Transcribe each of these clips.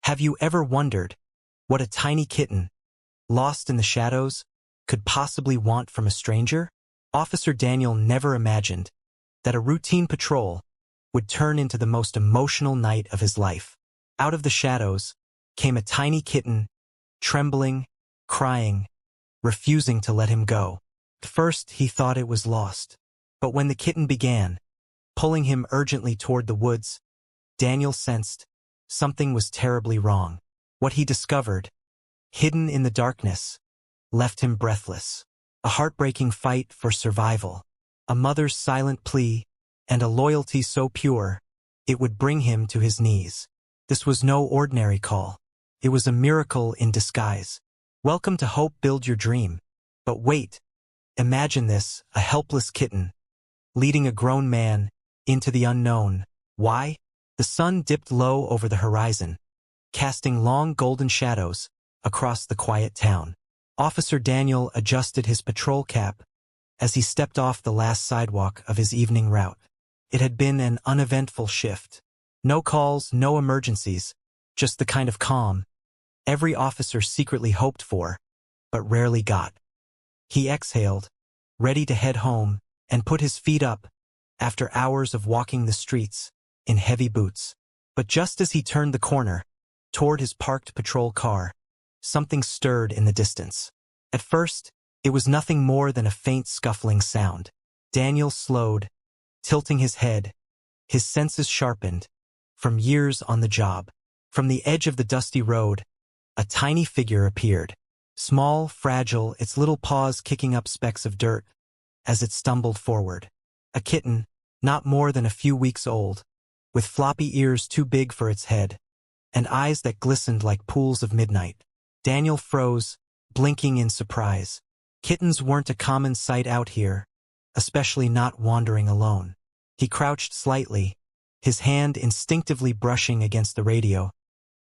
Have you ever wondered what a tiny kitten, lost in the shadows, could possibly want from a stranger? Officer Daniel never imagined that a routine patrol would turn into the most emotional night of his life. Out of the shadows came a tiny kitten, trembling, crying, refusing to let him go. At first he thought it was lost, but when the kitten began pulling him urgently toward the woods, Daniel sensed something was terribly wrong. What he discovered, hidden in the darkness, left him breathless. A heartbreaking fight for survival, a mother's silent plea, and a loyalty so pure it would bring him to his knees. This was no ordinary call. It was a miracle in disguise. Welcome to Hope, build your dream. But wait, imagine this, a helpless kitten, leading a grown man into the unknown. Why? The sun dipped low over the horizon, casting long golden shadows across the quiet town. Officer Daniel adjusted his patrol cap as he stepped off the last sidewalk of his evening route. It had been an uneventful shift. No calls, no emergencies, just the kind of calm every officer secretly hoped for, but rarely got. He exhaled, ready to head home, and put his feet up after hours of walking the streets in heavy boots. But just as he turned the corner toward his parked patrol car, something stirred in the distance. At first, it was nothing more than a faint scuffling sound. Daniel slowed, tilting his head, his senses sharpened from years on the job. From the edge of the dusty road, a tiny figure appeared. Small, fragile, its little paws kicking up specks of dirt as it stumbled forward. A kitten, not more than a few weeks old, with floppy ears too big for its head, and eyes that glistened like pools of midnight. Daniel froze, blinking in surprise. Kittens weren't a common sight out here, especially not wandering alone. He crouched slightly, his hand instinctively brushing against the radio,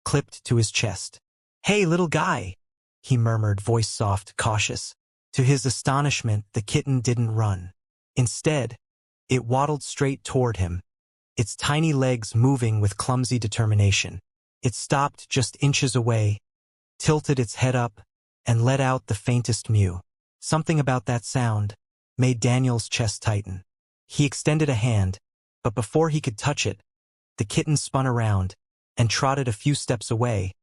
clipped to his chest. "Hey, little guy," he murmured, voice soft, cautious. To his astonishment, the kitten didn't run. Instead, it waddled straight toward him, its tiny legs moving with clumsy determination. It stopped just inches away, tilted its head up, and let out the faintest mew. Something about that sound made Daniel's chest tighten. He extended a hand, but before he could touch it, the kitten spun around and trotted a few steps away,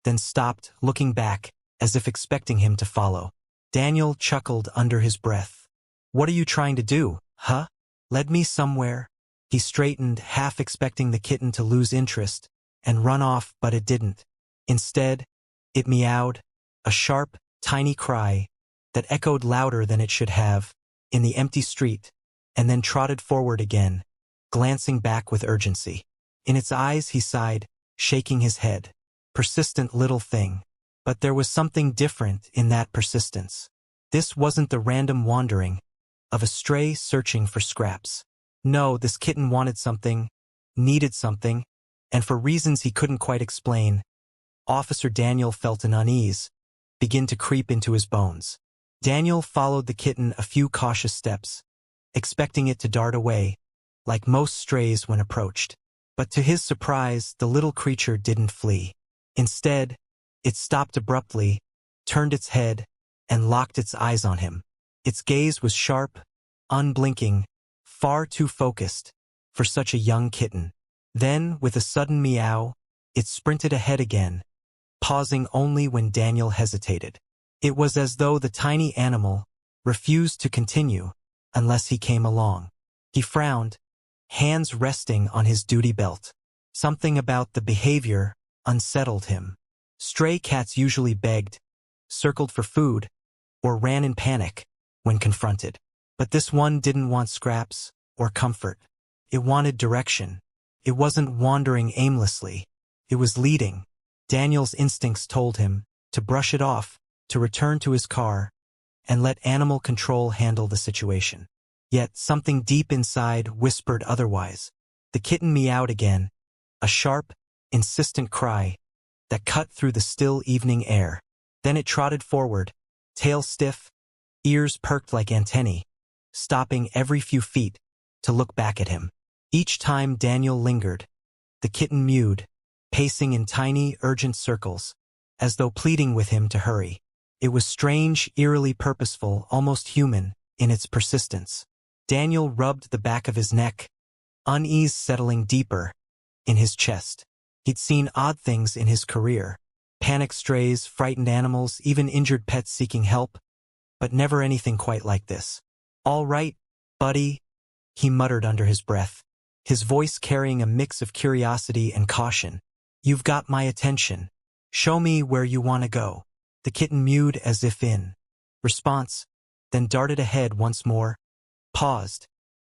then stopped, looking back, as if expecting him to follow. Daniel chuckled under his breath. "What are you trying to do, huh? Lead me somewhere?" He straightened, half expecting the kitten to lose interest and run off, but it didn't. Instead, it meowed, a sharp, tiny cry that echoed louder than it should have in the empty street, and then trotted forward again, glancing back with urgency. In its eyes, he sighed, shaking his head. Persistent little thing. But there was something different in that persistence. This wasn't the random wandering of a stray searching for scraps. No, this kitten wanted something, needed something, and for reasons he couldn't quite explain, Officer Daniel felt an unease begin to creep into his bones. Daniel followed the kitten a few cautious steps, expecting it to dart away, like most strays when approached. But to his surprise, the little creature didn't flee. Instead, it stopped abruptly, turned its head, and locked its eyes on him. Its gaze was sharp, unblinking, far too focused for such a young kitten. Then, with a sudden meow, it sprinted ahead again, pausing only when Daniel hesitated. It was as though the tiny animal refused to continue unless he came along. He frowned, hands resting on his duty belt. Something about the behavior unsettled him. Stray cats usually begged, circled for food, or ran in panic when confronted. But this one didn't want scraps or comfort. It wanted direction. It wasn't wandering aimlessly. It was leading. Daniel's instincts told him to brush it off, to return to his car, and let animal control handle the situation. Yet something deep inside whispered otherwise. The kitten meowed again, a sharp, insistent cry that cut through the still evening air. Then it trotted forward, tail stiff, ears perked like antennae, stopping every few feet to look back at him. Each time Daniel lingered, the kitten mewed, pacing in tiny, urgent circles, as though pleading with him to hurry. It was strange, eerily purposeful, almost human, in its persistence. Daniel rubbed the back of his neck, unease settling deeper in his chest. He'd seen odd things in his career. Panic strays, frightened animals, even injured pets seeking help, but never anything quite like this. "All right, buddy," he muttered under his breath, his voice carrying a mix of curiosity and caution. "You've got my attention. Show me where you want to go." The kitten mewed as if in response, then darted ahead once more, paused,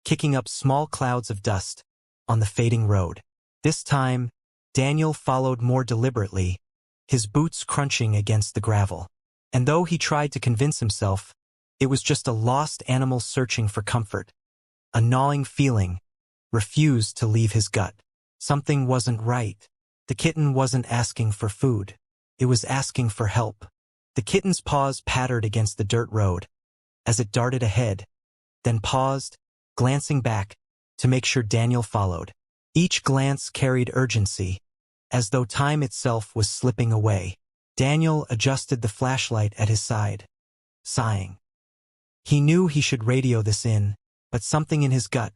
kicking up small clouds of dust on the fading road. This time, Daniel followed more deliberately, his boots crunching against the gravel. And though he tried to convince himself, it was just a lost animal searching for comfort. A gnawing feeling refused to leave his gut. Something wasn't right. The kitten wasn't asking for food. It was asking for help. The kitten's paws pattered against the dirt road as it darted ahead, then paused, glancing back to make sure Daniel followed. Each glance carried urgency, as though time itself was slipping away. Daniel adjusted the flashlight at his side, sighing. He knew he should radio this in, but something in his gut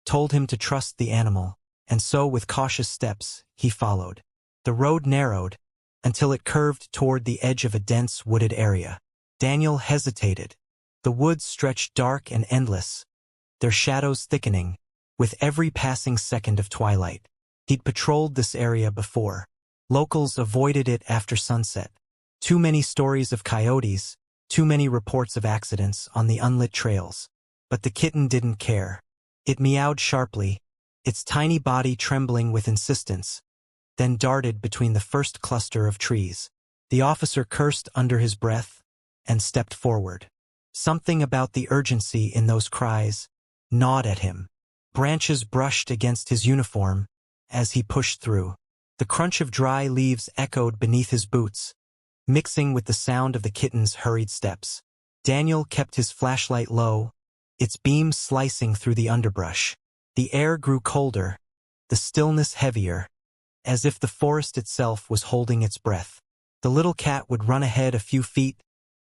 told him to trust the animal, and so with cautious steps, he followed. The road narrowed until it curved toward the edge of a dense wooded area. Daniel hesitated. The woods stretched dark and endless, their shadows thickening with every passing second of twilight. He'd patrolled this area before. Locals avoided it after sunset. Too many stories of coyotes, too many reports of accidents on the unlit trails. But the kitten didn't care. It meowed sharply, its tiny body trembling with insistence, then darted between the first cluster of trees. The officer cursed under his breath and stepped forward. Something about the urgency in those cries gnawed at him. Branches brushed against his uniform as he pushed through. The crunch of dry leaves echoed beneath his boots, mixing with the sound of the kitten's hurried steps. Daniel kept his flashlight low, its beam slicing through the underbrush. The air grew colder, the stillness heavier, as if the forest itself was holding its breath. The little cat would run ahead a few feet,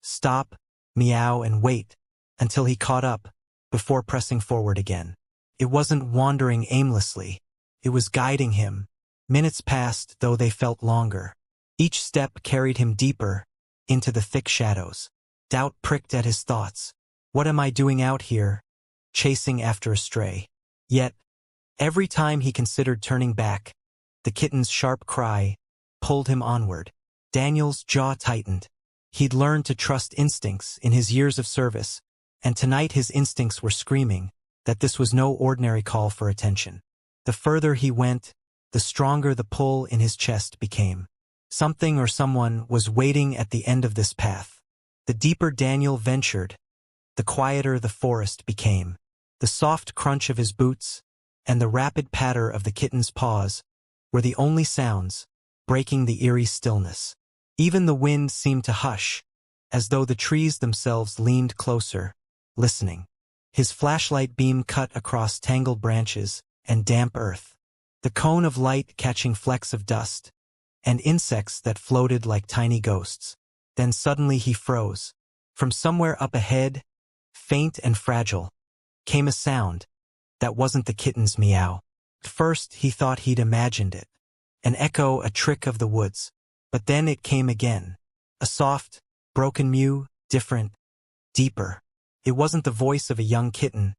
stop, meow, and wait until he caught up, before pressing forward again. It wasn't wandering aimlessly. It was guiding him. Minutes passed, though they felt longer. Each step carried him deeper into the thick shadows. Doubt pricked at his thoughts. What am I doing out here, chasing after a stray? Yet, every time he considered turning back, the kitten's sharp cry pulled him onward. Daniel's jaw tightened. He'd learned to trust instincts in his years of service, and tonight his instincts were screaming that this was no ordinary call for attention. The further he went, the stronger the pull in his chest became. Something or someone was waiting at the end of this path. The deeper Daniel ventured, the quieter the forest became. The soft crunch of his boots and the rapid patter of the kitten's paws were the only sounds, breaking the eerie stillness. Even the wind seemed to hush, as though the trees themselves leaned closer, listening. His flashlight beam cut across tangled branches and damp earth, the cone of light catching flecks of dust and insects that floated like tiny ghosts. Then suddenly he froze. From somewhere up ahead, faint and fragile, came a sound that wasn't the kitten's meow. At first he thought he'd imagined it, an echo, a trick of the woods. But then it came again, a soft, broken mew, different, deeper. It wasn't the voice of a young kitten,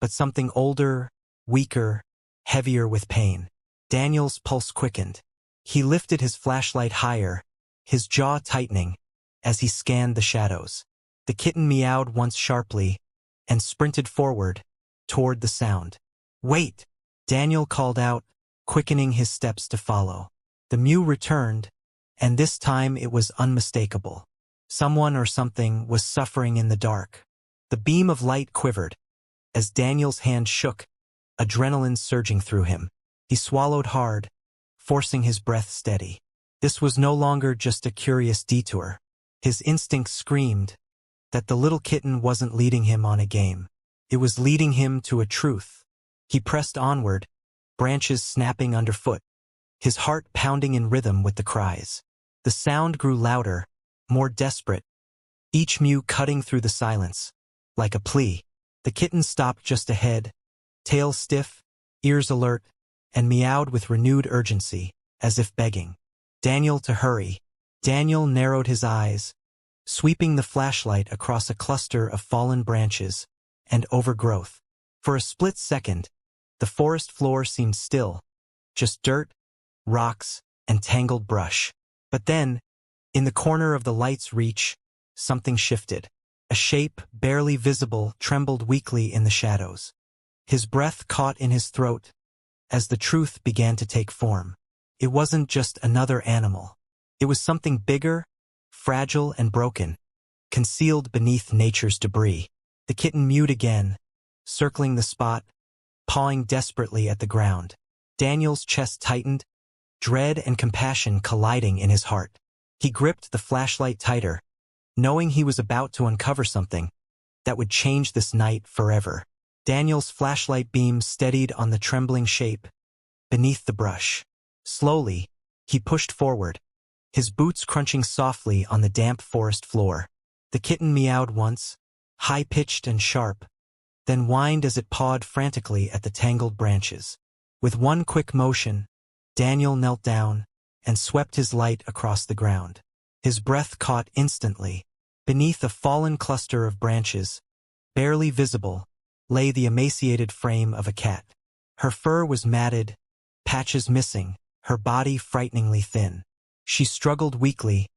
but something older, weaker, heavier with pain. Daniel's pulse quickened. He lifted his flashlight higher, his jaw tightening, as he scanned the shadows. The kitten meowed once sharply and sprinted forward, toward the sound. "Wait!" Daniel called out, quickening his steps to follow. The mew returned, and this time it was unmistakable. Someone or something was suffering in the dark. The beam of light quivered as Daniel's hand shook, adrenaline surging through him. He swallowed hard, forcing his breath steady. This was no longer just a curious detour. His instinct screamed that the little kitten wasn't leading him on a game. It was leading him to a truth. He pressed onward, branches snapping underfoot, his heart pounding in rhythm with the cries. The sound grew louder, more desperate, each mew cutting through the silence, like a plea. The kitten stopped just ahead, tail stiff, ears alert, and meowed with renewed urgency, as if begging Daniel to hurry. Daniel narrowed his eyes, sweeping the flashlight across a cluster of fallen branches and overgrowth. For a split second, the forest floor seemed still, just dirt, rocks, and tangled brush. But then, in the corner of the light's reach, something shifted. A shape, barely visible, trembled weakly in the shadows. His breath caught in his throat as the truth began to take form. It wasn't just another animal. It was something bigger, fragile and broken, concealed beneath nature's debris. The kitten mewed again, circling the spot, pawing desperately at the ground. Daniel's chest tightened, dread and compassion colliding in his heart. He gripped the flashlight tighter, knowing he was about to uncover something that would change this night forever. Daniel's flashlight beam steadied on the trembling shape beneath the brush. Slowly, he pushed forward, his boots crunching softly on the damp forest floor. The kitten meowed once, high-pitched and sharp, then whined as it pawed frantically at the tangled branches. With one quick motion, Daniel knelt down and swept his light across the ground. His breath caught instantly. Beneath a fallen cluster of branches, barely visible, lay the emaciated frame of a cat. Her fur was matted, patches missing, her body frighteningly thin. She struggled weakly,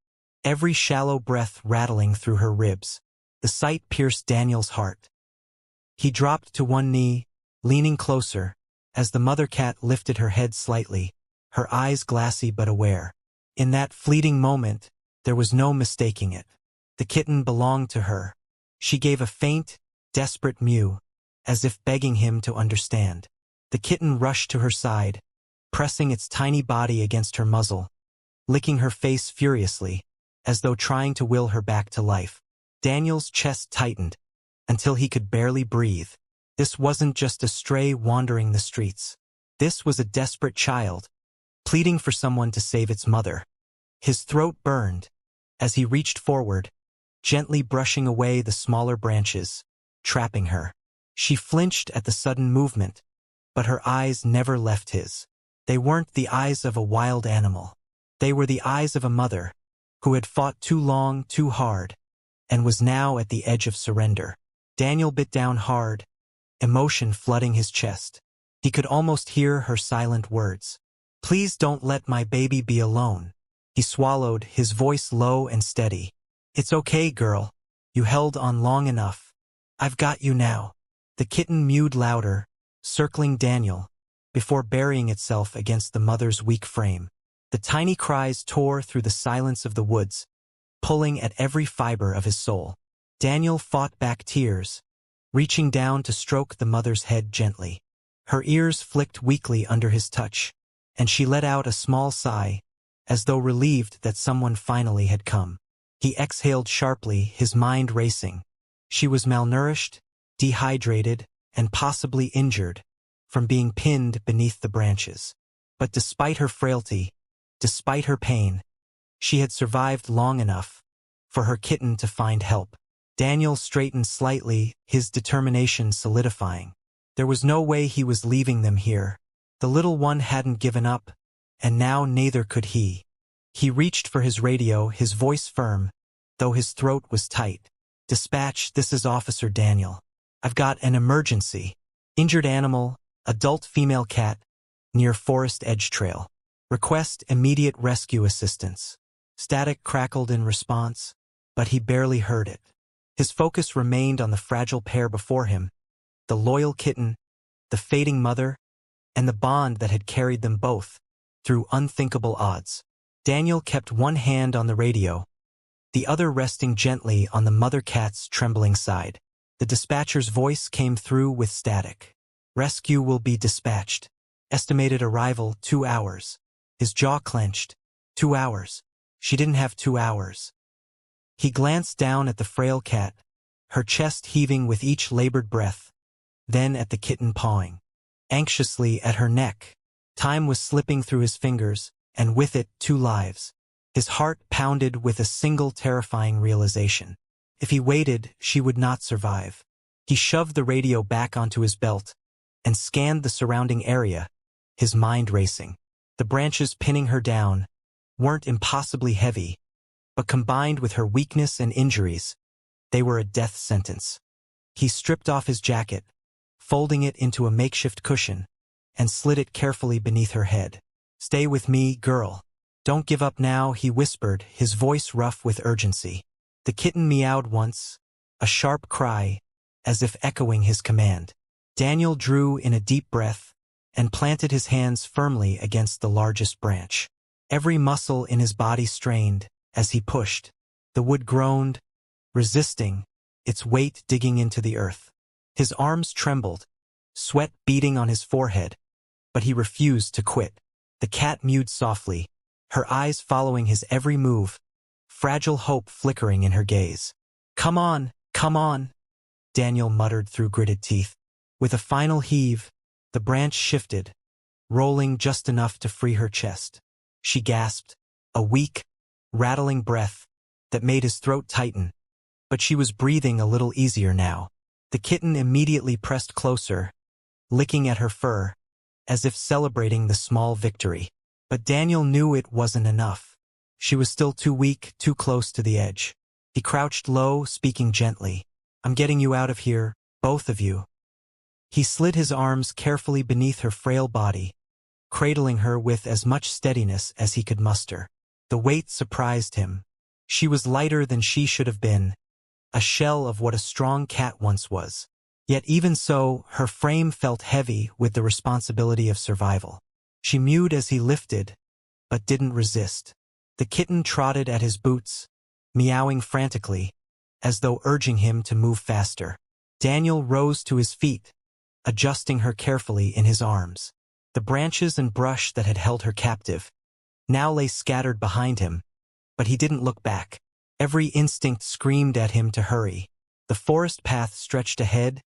every shallow breath rattling through her ribs. The sight pierced Daniel's heart. He dropped to one knee, leaning closer, as the mother cat lifted her head slightly, her eyes glassy but aware. In that fleeting moment, there was no mistaking it. The kitten belonged to her. She gave a faint, desperate mew, as if begging him to understand. The kitten rushed to her side, pressing its tiny body against her muzzle, licking her face furiously, as though trying to will her back to life. Daniel's chest tightened, until he could barely breathe. This wasn't just a stray wandering the streets. This was a desperate child, pleading for someone to save its mother. His throat burned, as he reached forward, gently brushing away the smaller branches, trapping her. She flinched at the sudden movement, but her eyes never left his. They weren't the eyes of a wild animal. They were the eyes of a mother, who had fought too long, too hard, and was now at the edge of surrender. Daniel bit down hard, emotion flooding his chest. He could almost hear her silent words. "Please don't let my baby be alone." He swallowed, his voice low and steady. "It's okay, girl. You held on long enough. I've got you now." The kitten mewed louder, circling Daniel, before burying itself against the mother's weak frame. The tiny cries tore through the silence of the woods, pulling at every fiber of his soul. Daniel fought back tears, reaching down to stroke the mother's head gently. Her ears flicked weakly under his touch, and she let out a small sigh, as though relieved that someone finally had come. He exhaled sharply, his mind racing. She was malnourished, dehydrated, and possibly injured from being pinned beneath the branches. But despite her frailty, despite her pain, she had survived long enough for her kitten to find help. Daniel straightened slightly, his determination solidifying. There was no way he was leaving them here. The little one hadn't given up, and now neither could he. He reached for his radio, his voice firm, though his throat was tight. "Dispatch, this is Officer Daniel. I've got an emergency. Injured animal, adult female cat, near Forest Edge Trail. Request immediate rescue assistance." Static crackled in response, but he barely heard it. His focus remained on the fragile pair before him, the loyal kitten, the fading mother, and the bond that had carried them both through unthinkable odds. Daniel kept one hand on the radio, the other resting gently on the mother cat's trembling side. The dispatcher's voice came through with static. "Rescue will be dispatched. Estimated arrival 2 hours." His jaw clenched. 2 hours. She didn't have 2 hours. He glanced down at the frail cat, her chest heaving with each labored breath, then at the kitten pawing anxiously at her neck. Time was slipping through his fingers, and with it 2 lives. His heart pounded with a single terrifying realization. If he waited, she would not survive. He shoved the radio back onto his belt and scanned the surrounding area, his mind racing. The branches pinning her down weren't impossibly heavy, but combined with her weakness and injuries, they were a death sentence. He stripped off his jacket, folding it into a makeshift cushion, and slid it carefully beneath her head. "Stay with me, girl. Don't give up now," he whispered, his voice rough with urgency. The kitten meowed once, a sharp cry, as if echoing his command. Daniel drew in a deep breath and planted his hands firmly against the largest branch. Every muscle in his body strained as he pushed. The wood groaned, resisting, its weight digging into the earth. His arms trembled, sweat beading on his forehead, but he refused to quit. The cat mewed softly, her eyes following his every move, fragile hope flickering in her gaze. Come on, Daniel muttered through gritted teeth. With a final heave, the branch shifted, rolling just enough to free her chest. She gasped, a weak, rattling breath that made his throat tighten, but she was breathing a little easier now. The kitten immediately pressed closer, licking at her fur, as if celebrating the small victory. But Daniel knew it wasn't enough. She was still too weak, too close to the edge. He crouched low, speaking gently. "I'm getting you out of here, both of you." He slid his arms carefully beneath her frail body, cradling her with as much steadiness as he could muster. The weight surprised him. She was lighter than she should have been, a shell of what a strong cat once was. Yet even so, her frame felt heavy with the responsibility of survival. She mewed as he lifted, but didn't resist. The kitten trotted at his boots, meowing frantically, as though urging him to move faster. Daniel rose to his feet, adjusting her carefully in his arms. The branches and brush that had held her captive now lay scattered behind him, but he didn't look back. Every instinct screamed at him to hurry. The forest path stretched ahead,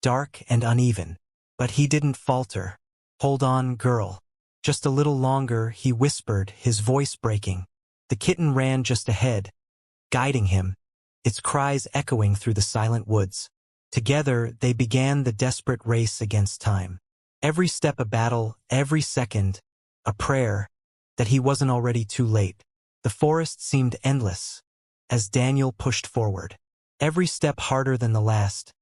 dark and uneven, but he didn't falter. "Hold on, girl. Just a little longer," he whispered, his voice breaking. The kitten ran just ahead, guiding him, its cries echoing through the silent woods. Together, they began the desperate race against time. Every step a battle, every second a prayer that he wasn't already too late. The forest seemed endless as Daniel pushed forward. Every step harder than the last.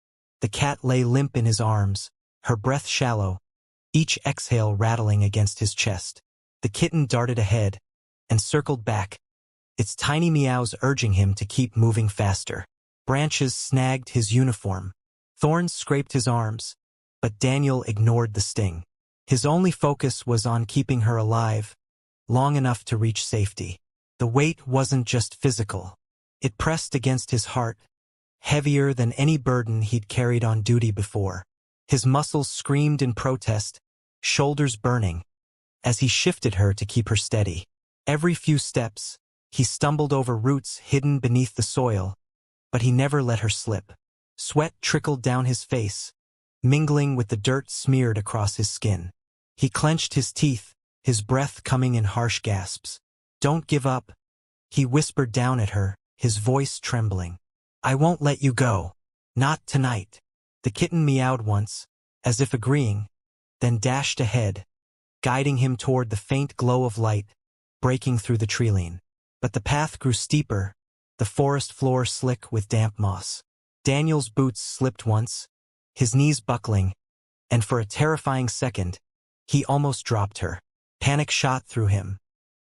The cat lay limp in his arms, her breath shallow, each exhale rattling against his chest. The kitten darted ahead and circled back, its tiny meows urging him to keep moving faster. Branches snagged his uniform. Thorns scraped his arms, but Daniel ignored the sting. His only focus was on keeping her alive, long enough to reach safety. The weight wasn't just physical. It pressed against his heart, heavier than any burden he'd carried on duty before. His muscles screamed in protest, shoulders burning, as he shifted her to keep her steady. Every few steps, he stumbled over roots hidden beneath the soil, but he never let her slip. Sweat trickled down his face, mingling with the dirt smeared across his skin. He clenched his teeth, his breath coming in harsh gasps. "Don't give up," he whispered down at her, his voice trembling. "I won't let you go. Not tonight." The kitten meowed once, as if agreeing, then dashed ahead, guiding him toward the faint glow of light breaking through the treeline. But the path grew steeper, the forest floor slick with damp moss. Daniel's boots slipped once, his knees buckling, and for a terrifying second, he almost dropped her. Panic shot through him.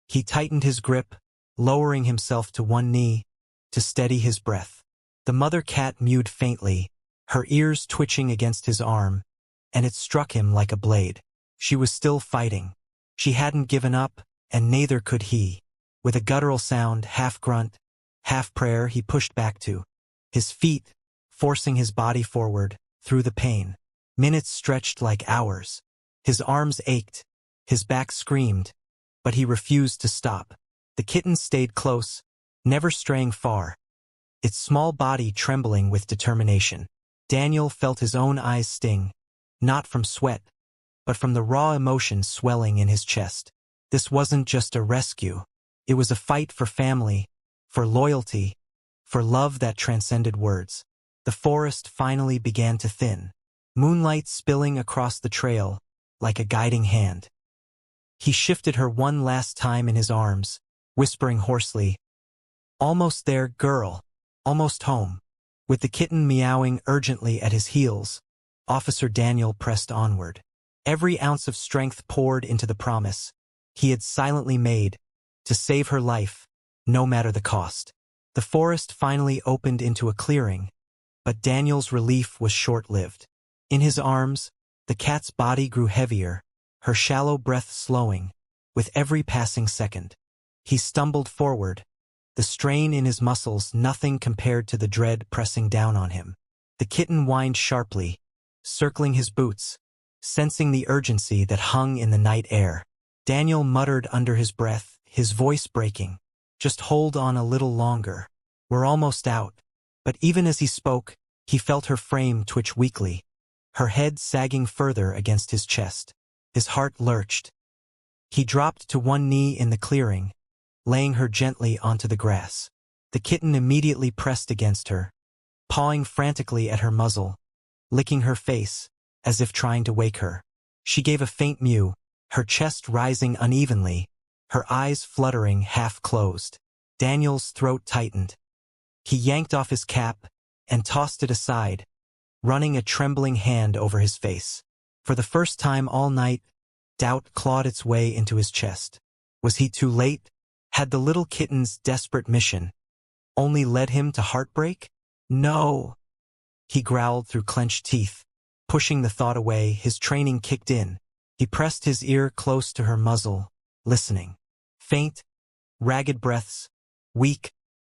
He tightened his grip, lowering himself to one knee, to steady his breath. The mother cat mewed faintly, her ears twitching against his arm, and it struck him like a blade. She was still fighting. She hadn't given up, and neither could he. With a guttural sound, half grunt, half prayer, he pushed back to his feet, forcing his body forward, through the pain. Minutes stretched like hours. His arms ached, his back screamed, but he refused to stop. The kitten stayed close, never straying far, its small body trembling with determination. Daniel felt his own eyes sting, not from sweat, but from the raw emotion swelling in his chest. This wasn't just a rescue. It was a fight for family, for loyalty, for love that transcended words. The forest finally began to thin, moonlight spilling across the trail like a guiding hand. He shifted her one last time in his arms, whispering hoarsely, "Almost there, girl. Almost home." With the kitten meowing urgently at his heels, Officer Daniel pressed onward. Every ounce of strength poured into the promise he had silently made to save her life, no matter the cost. The forest finally opened into a clearing, but Daniel's relief was short-lived. In his arms, the cat's body grew heavier, her shallow breath slowing with every passing second. He stumbled forward, the strain in his muscles nothing compared to the dread pressing down on him. The kitten whined sharply, circling his boots, sensing the urgency that hung in the night air. Daniel muttered under his breath, his voice breaking, "Just hold on a little longer. We're almost out." But even as he spoke, he felt her frame twitch weakly, her head sagging further against his chest. His heart lurched. He dropped to one knee in the clearing, laying her gently onto the grass. The kitten immediately pressed against her, pawing frantically at her muzzle, licking her face, as if trying to wake her. She gave a faint mew, her chest rising unevenly, her eyes fluttering half-closed. Daniel's throat tightened. He yanked off his cap and tossed it aside, running a trembling hand over his face. For the first time all night, doubt clawed its way into his chest. Was he too late? Had the little kitten's desperate mission only led him to heartbreak? No, he growled through clenched teeth. Pushing the thought away, his training kicked in. He pressed his ear close to her muzzle, listening. Faint, ragged breaths, weak,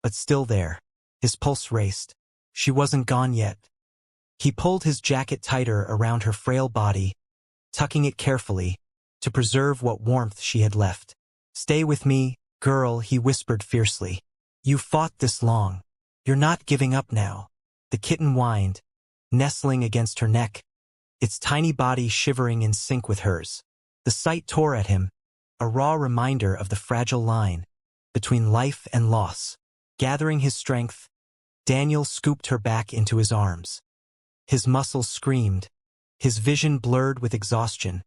but still there. His pulse raced. She wasn't gone yet. He pulled his jacket tighter around her frail body, tucking it carefully, to preserve what warmth she had left. "Stay with me, girl," he whispered fiercely. "You fought this long. You're not giving up now." The kitten whined, nestling against her neck, its tiny body shivering in sync with hers. The sight tore at him, a raw reminder of the fragile line between life and loss. Gathering his strength, Daniel scooped her back into his arms. His muscles screamed, his vision blurred with exhaustion,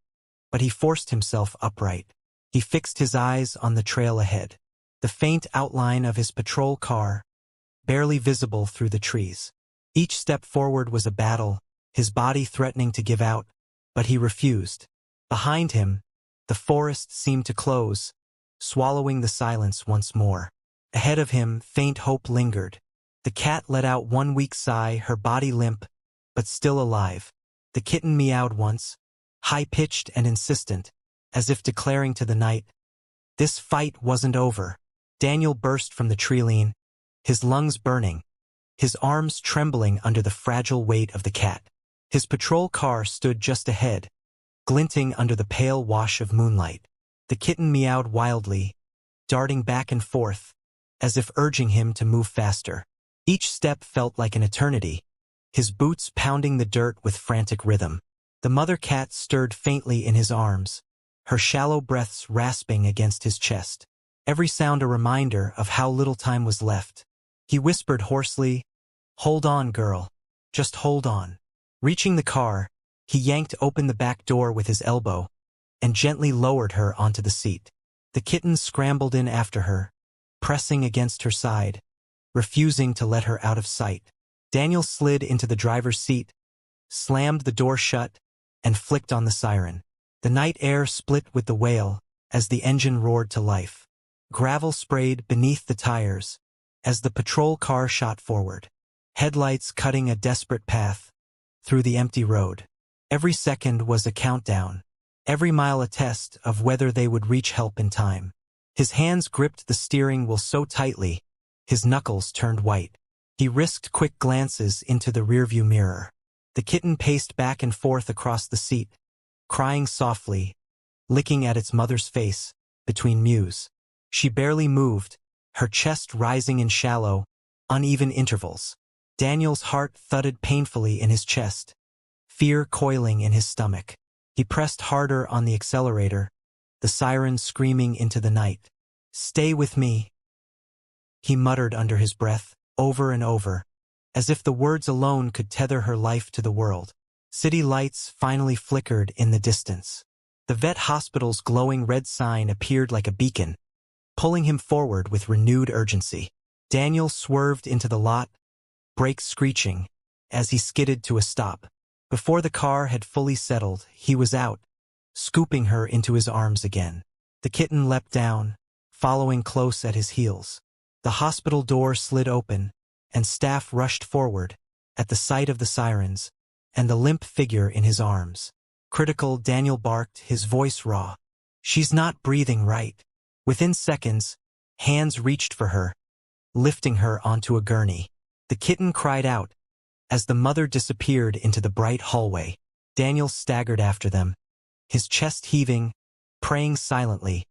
but he forced himself upright. He fixed his eyes on the trail ahead, the faint outline of his patrol car, barely visible through the trees. Each step forward was a battle, his body threatening to give out, but he refused. Behind him, the forest seemed to close, swallowing the silence once more. Ahead of him, faint hope lingered. The cat let out one weak sigh, her body limp, but still alive. The kitten meowed once, high-pitched and insistent, as if declaring to the night, this fight wasn't over. Daniel burst from the tree-line, his lungs burning, his arms trembling under the fragile weight of the cat. His patrol car stood just ahead, glinting under the pale wash of moonlight. The kitten meowed wildly, darting back and forth, as if urging him to move faster. Each step felt like an eternity, his boots pounding the dirt with frantic rhythm. The mother cat stirred faintly in his arms, her shallow breaths rasping against his chest. Every sound a reminder of how little time was left. He whispered hoarsely, "Hold on, girl. Just hold on." Reaching the car, he yanked open the back door with his elbow and gently lowered her onto the seat. The kitten scrambled in after her, pressing against her side, refusing to let her out of sight. Daniel slid into the driver's seat, slammed the door shut, and flicked on the siren. The night air split with the wail as the engine roared to life. Gravel sprayed beneath the tires as the patrol car shot forward, headlights cutting a desperate path through the empty road. Every second was a countdown, every mile a test of whether they would reach help in time. His hands gripped the steering wheel so tightly, his knuckles turned white. He risked quick glances into the rearview mirror. The kitten paced back and forth across the seat, crying softly, licking at its mother's face between mews. She barely moved, her chest rising in shallow, uneven intervals. Daniel's heart thudded painfully in his chest, fear coiling in his stomach. He pressed harder on the accelerator, the siren screaming into the night. "Stay with me," he muttered under his breath, over and over, as if the words alone could tether her life to the world. City lights finally flickered in the distance. The vet hospital's glowing red sign appeared like a beacon, pulling him forward with renewed urgency. Daniel swerved into the lot, brakes screeching, as he skidded to a stop. Before the car had fully settled, he was out, scooping her into his arms again. The kitten leapt down, following close at his heels. The hospital door slid open, and staff rushed forward, at the sight of the sirens, and the limp figure in his arms. Critical, Daniel barked, his voice raw. "She's not breathing right." Within seconds, hands reached for her, lifting her onto a gurney. The kitten cried out, as the mother disappeared into the bright hallway. Daniel staggered after them, his chest heaving, praying silently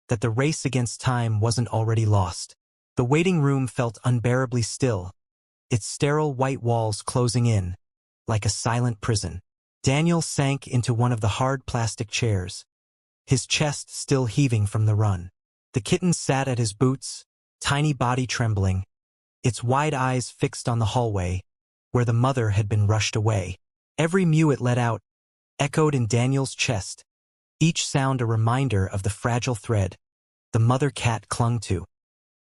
that the race against time wasn't already lost. The waiting room felt unbearably still, its sterile white walls closing in, like a silent prison. Daniel sank into one of the hard plastic chairs, his chest still heaving from the run. The kitten sat at his boots, tiny body trembling, its wide eyes fixed on the hallway, where the mother had been rushed away. Every mew it let out echoed in Daniel's chest, each sound a reminder of the fragile thread the mother cat clung to.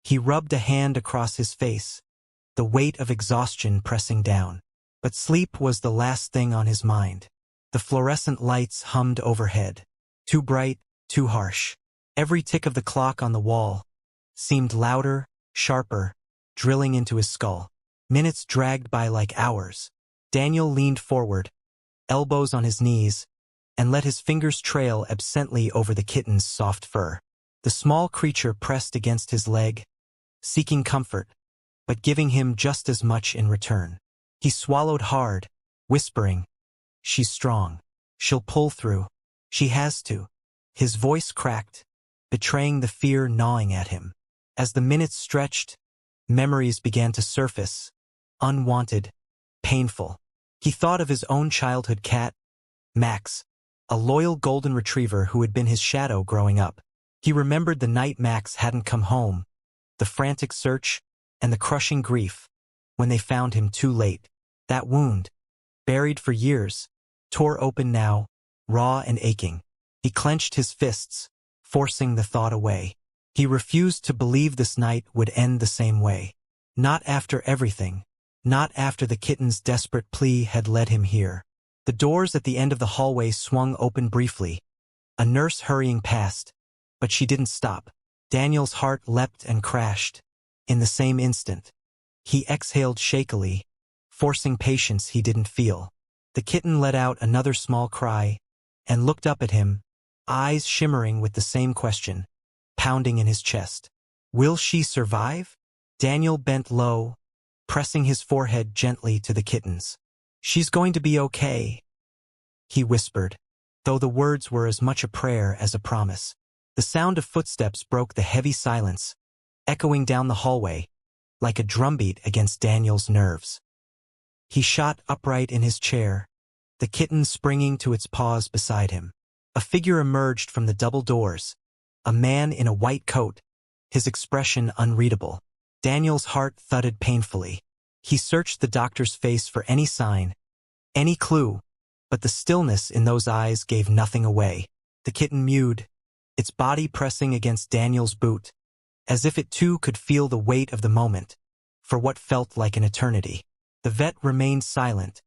He rubbed a hand across his face, the weight of exhaustion pressing down. But sleep was the last thing on his mind. The fluorescent lights hummed overhead, too bright, too harsh. Every tick of the clock on the wall seemed louder, sharper, drilling into his skull. Minutes dragged by like hours. Daniel leaned forward, elbows on his knees, and let his fingers trail absently over the kitten's soft fur. The small creature pressed against his leg, seeking comfort, but giving him just as much in return. He swallowed hard, whispering, "She's strong. She'll pull through. She has to." His voice cracked, betraying the fear gnawing at him. As the minutes stretched, memories began to surface, unwanted, painful. He thought of his own childhood cat, Max, a loyal golden retriever who had been his shadow growing up. He remembered the night Max hadn't come home, the frantic search, and the crushing grief when they found him too late. That wound, buried for years, tore open now, raw and aching. He clenched his fists, forcing the thought away. He refused to believe this night would end the same way. Not after everything. Not after the kitten's desperate plea had led him here. The doors at the end of the hallway swung open briefly, a nurse hurrying past, but she didn't stop. Daniel's heart leapt and crashed. In the same instant, he exhaled shakily, forcing patience he didn't feel. The kitten let out another small cry and looked up at him, eyes shimmering with the same question, pounding in his chest. Will she survive? Daniel bent low, pressing his forehead gently to the kitten's. She's going to be okay, he whispered, though the words were as much a prayer as a promise. The sound of footsteps broke the heavy silence, echoing down the hallway, like a drumbeat against Daniel's nerves. He shot upright in his chair, the kitten springing to its paws beside him. A figure emerged from the double doors, a man in a white coat, his expression unreadable. Daniel's heart thudded painfully. He searched the doctor's face for any sign, any clue, but the stillness in those eyes gave nothing away. The kitten mewed, its body pressing against Daniel's boot, as if it too could feel the weight of the moment, for what felt like an eternity. The vet remained silent,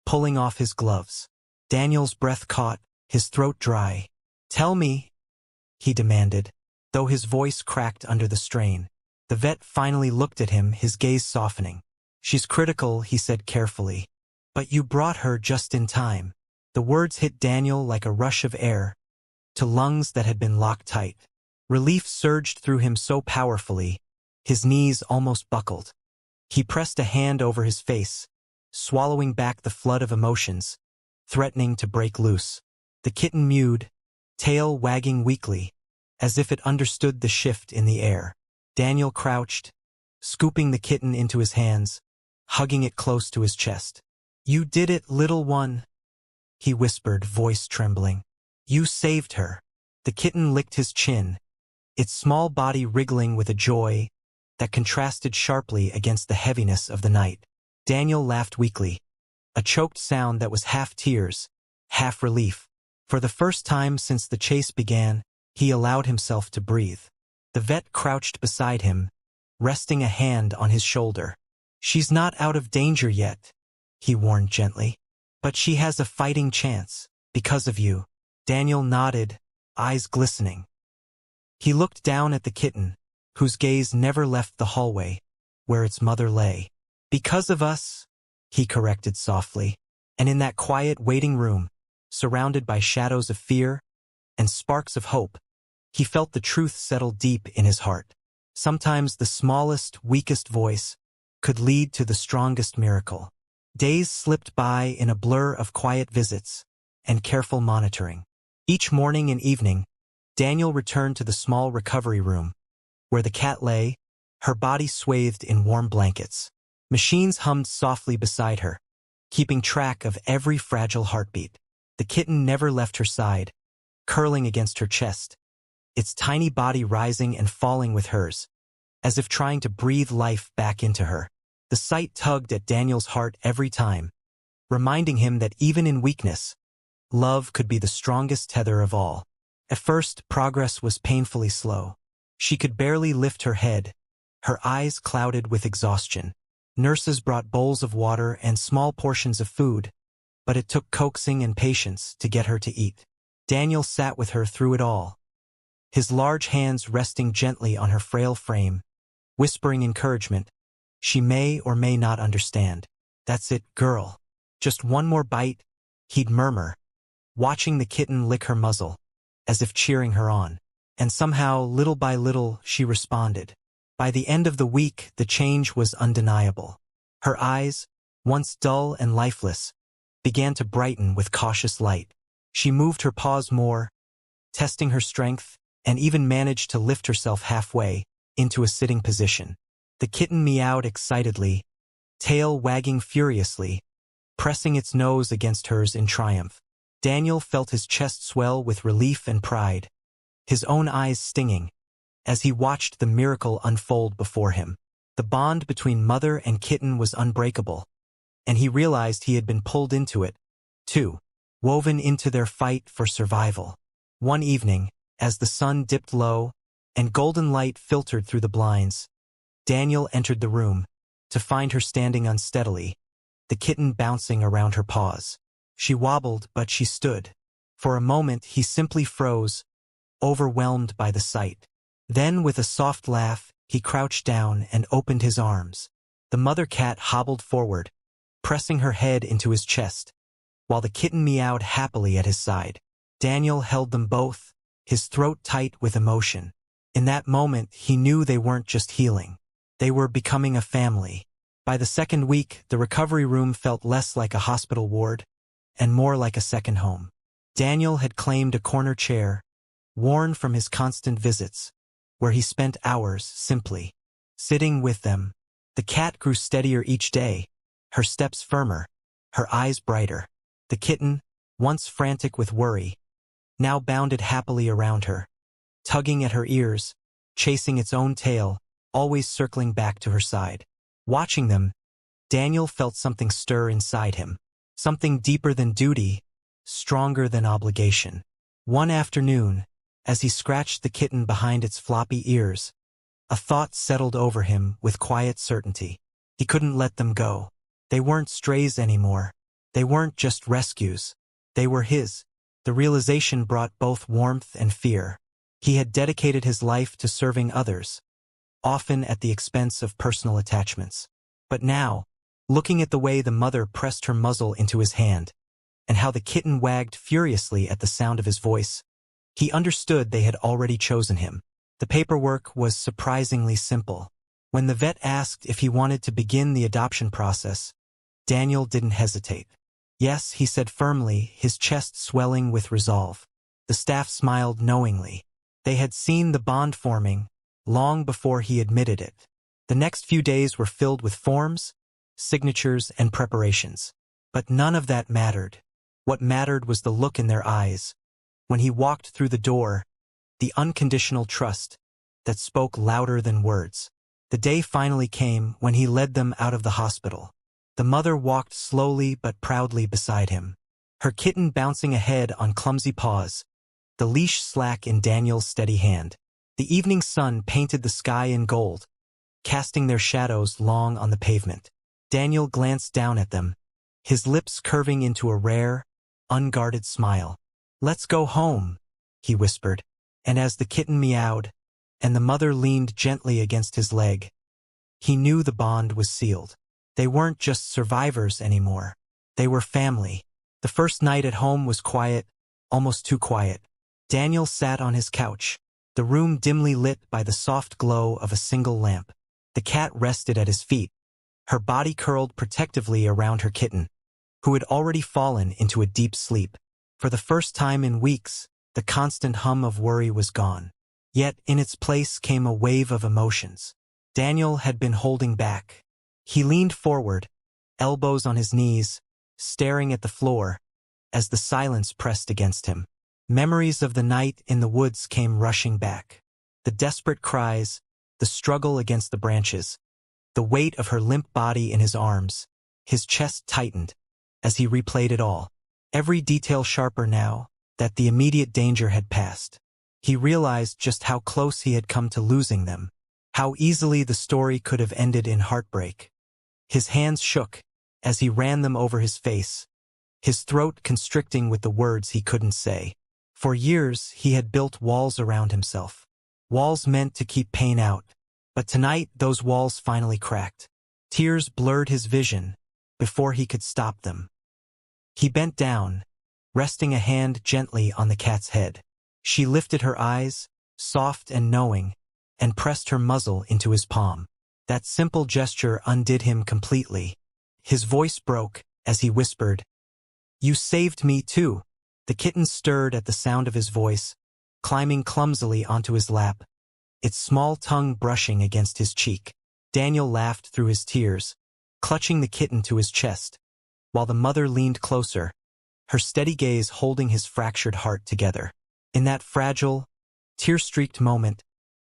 pulling off his gloves. Daniel's breath caught, his throat dry. "Tell me," he demanded, though his voice cracked under the strain. The vet finally looked at him, his gaze softening. "She's critical," he said carefully. "But you brought her just in time." The words hit Daniel like a rush of air, to lungs that had been locked tight. Relief surged through him so powerfully, his knees almost buckled. He pressed a hand over his face, swallowing back the flood of emotions, threatening to break loose. The kitten mewed, tail wagging weakly, as if it understood the shift in the air. Daniel crouched, scooping the kitten into his hands, hugging it close to his chest. "You did it, little one," he whispered, voice trembling. You saved her. The kitten licked his chin, its small body wriggling with a joy that contrasted sharply against the heaviness of the night. Daniel laughed weakly, a choked sound that was half tears, half relief. For the first time since the chase began, he allowed himself to breathe. The vet crouched beside him, resting a hand on his shoulder. She's not out of danger yet, he warned gently. But she has a fighting chance, because of you. Daniel nodded, eyes glistening. He looked down at the kitten, whose gaze never left the hallway, where its mother lay. Because of us, he corrected softly. And in that quiet waiting room, surrounded by shadows of fear and sparks of hope, he felt the truth settle deep in his heart. Sometimes the smallest, weakest voice could lead to the strongest miracle. Days slipped by in a blur of quiet visits and careful monitoring. Each morning and evening, Daniel returned to the small recovery room, where the cat lay, her body swathed in warm blankets. Machines hummed softly beside her, keeping track of every fragile heartbeat. The kitten never left her side, curling against her chest, its tiny body rising and falling with hers, as if trying to breathe life back into her. The sight tugged at Daniel's heart every time, reminding him that even in weakness, love could be the strongest tether of all. At first, progress was painfully slow. She could barely lift her head, her eyes clouded with exhaustion. Nurses brought bowls of water and small portions of food, but it took coaxing and patience to get her to eat. Daniel sat with her through it all, his large hands resting gently on her frail frame, whispering encouragement. She may or may not understand. That's it, girl. Just one more bite, he'd murmur, watching the kitten lick her muzzle, as if cheering her on. And somehow, little by little, she responded. By the end of the week, the change was undeniable. Her eyes, once dull and lifeless, began to brighten with cautious light. She moved her paws more, testing her strength, and even managed to lift herself halfway into a sitting position. The kitten meowed excitedly, tail wagging furiously, pressing its nose against hers in triumph. Daniel felt his chest swell with relief and pride, his own eyes stinging, as he watched the miracle unfold before him. The bond between mother and kitten was unbreakable, and he realized he had been pulled into it, too, woven into their fight for survival. One evening, as the sun dipped low and golden light filtered through the blinds, Daniel entered the room, to find her standing unsteadily, the kitten bouncing around her paws. She wobbled, but she stood. For a moment he simply froze, overwhelmed by the sight. Then, with a soft laugh, he crouched down and opened his arms. The mother cat hobbled forward, pressing her head into his chest, while the kitten meowed happily at his side. Daniel held them both, his throat tight with emotion. In that moment, he knew they weren't just healing. They were becoming a family. By the second week, the recovery room felt less like a hospital ward and more like a second home. Daniel had claimed a corner chair, worn from his constant visits, where he spent hours simply sitting with them. The cat grew steadier each day, her steps firmer, her eyes brighter. The kitten, once frantic with worry, now bounded happily around her, tugging at her ears, chasing its own tail, always circling back to her side. Watching them, Daniel felt something stir inside him, something deeper than duty, stronger than obligation. One afternoon, as he scratched the kitten behind its floppy ears, a thought settled over him with quiet certainty. He couldn't let them go. They weren't strays anymore. They weren't just rescues. They were his. The realization brought both warmth and fear. He had dedicated his life to serving others, often at the expense of personal attachments. But now, looking at the way the mother pressed her muzzle into his hand, and how the kitten wagged furiously at the sound of his voice, he understood they had already chosen him. The paperwork was surprisingly simple. When the vet asked if he wanted to begin the adoption process, Daniel didn't hesitate. Yes, he said firmly, his chest swelling with resolve. The staff smiled knowingly. They had seen the bond forming long before he admitted it. The next few days were filled with forms, signatures, and preparations. But none of that mattered. What mattered was the look in their eyes. When he walked through the door, the unconditional trust that spoke louder than words. The day finally came when he led them out of the hospital. The mother walked slowly but proudly beside him, her kitten bouncing ahead on clumsy paws, the leash slack in Daniel's steady hand. The evening sun painted the sky in gold, casting their shadows long on the pavement. Daniel glanced down at them, his lips curving into a rare, unguarded smile. "Let's go home," he whispered, and as the kitten meowed, and the mother leaned gently against his leg, he knew the bond was sealed. They weren't just survivors anymore. They were family. The first night at home was quiet, almost too quiet. Daniel sat on his couch, the room dimly lit by the soft glow of a single lamp. The cat rested at his feet, her body curled protectively around her kitten, who had already fallen into a deep sleep. For the first time in weeks, the constant hum of worry was gone. Yet in its place came a wave of emotions. Daniel had been holding back. He leaned forward, elbows on his knees, staring at the floor, as the silence pressed against him. Memories of the night in the woods came rushing back. The desperate cries, the struggle against the branches, the weight of her limp body in his arms. His chest tightened as he replayed it all, every detail sharper now that the immediate danger had passed. He realized just how close he had come to losing them, how easily the story could have ended in heartbreak. His hands shook as he ran them over his face, his throat constricting with the words he couldn't say. For years he had built walls around himself, walls meant to keep pain out, but tonight those walls finally cracked. Tears blurred his vision before he could stop them. He bent down, resting a hand gently on the cat's head. She lifted her eyes, soft and knowing, and pressed her muzzle into his palm. That simple gesture undid him completely. His voice broke as he whispered, "You saved me too." The kitten stirred at the sound of his voice, climbing clumsily onto his lap, its small tongue brushing against his cheek. Daniel laughed through his tears, clutching the kitten to his chest, while the mother leaned closer, her steady gaze holding his fractured heart together. In that fragile, tear-streaked moment,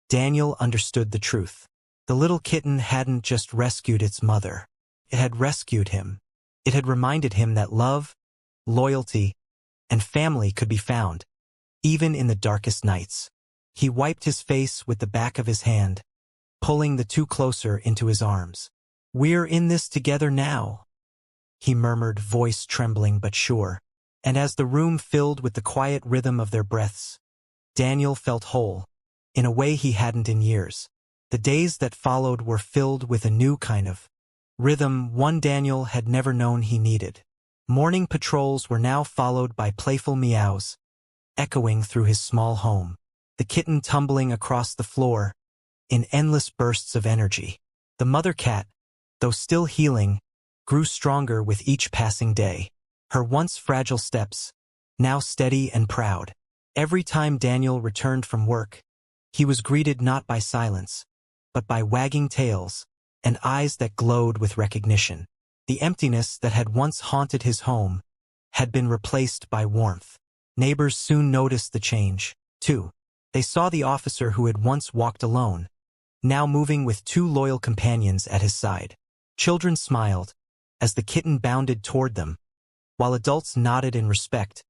Daniel understood the truth. The little kitten hadn't just rescued its mother. It had rescued him. It had reminded him that love, loyalty, and family could be found, even in the darkest nights. He wiped his face with the back of his hand, pulling the two closer into his arms. "We're in this together now," he murmured, voice trembling but sure. And as the room filled with the quiet rhythm of their breaths, Daniel felt whole, in a way he hadn't in years. The days that followed were filled with a new kind of rhythm, one Daniel had never known he needed. Morning patrols were now followed by playful meows, echoing through his small home, the kitten tumbling across the floor in endless bursts of energy. The mother cat, though still healing, grew stronger with each passing day. Her once fragile steps, now steady and proud. Every time Daniel returned from work, he was greeted not by silence, but by wagging tails and eyes that glowed with recognition. The emptiness that had once haunted his home had been replaced by warmth. Neighbors soon noticed the change, too. They saw the officer who had once walked alone, now moving with two loyal companions at his side. Children smiled as the kitten bounded toward them, while adults nodded in respect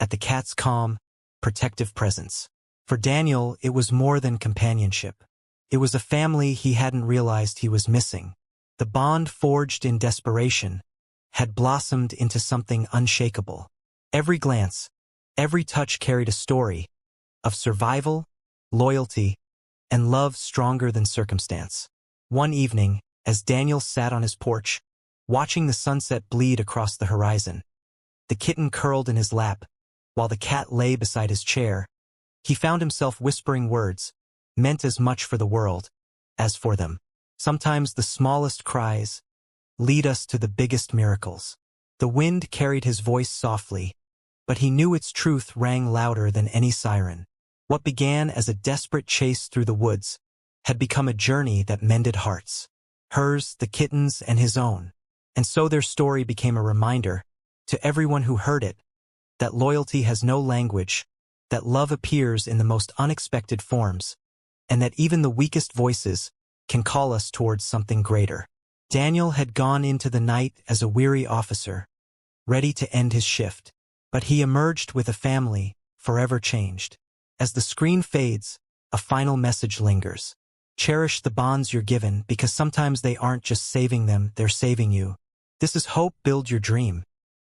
at the cat's calm, protective presence. For Daniel, it was more than companionship. It was a family he hadn't realized he was missing. The bond forged in desperation had blossomed into something unshakable. Every glance, every touch carried a story of survival, loyalty, and love stronger than circumstance. One evening, as Daniel sat on his porch, watching the sunset bleed across the horizon, the kitten curled in his lap, while the cat lay beside his chair, he found himself whispering words meant as much for the world as for them. Sometimes the smallest cries lead us to the biggest miracles. The wind carried his voice softly, but he knew its truth rang louder than any siren. What began as a desperate chase through the woods had become a journey that mended hearts. Hers, the kitten's, and his own. And so their story became a reminder, to everyone who heard it, that loyalty has no language, that love appears in the most unexpected forms, and that even the weakest voices can call us towards something greater. Daniel had gone into the night as a weary officer, ready to end his shift, but he emerged with a family forever changed. As the screen fades, a final message lingers. Cherish the bonds you're given, because sometimes they aren't just saving them, they're saving you. This is Hope. Build your dream.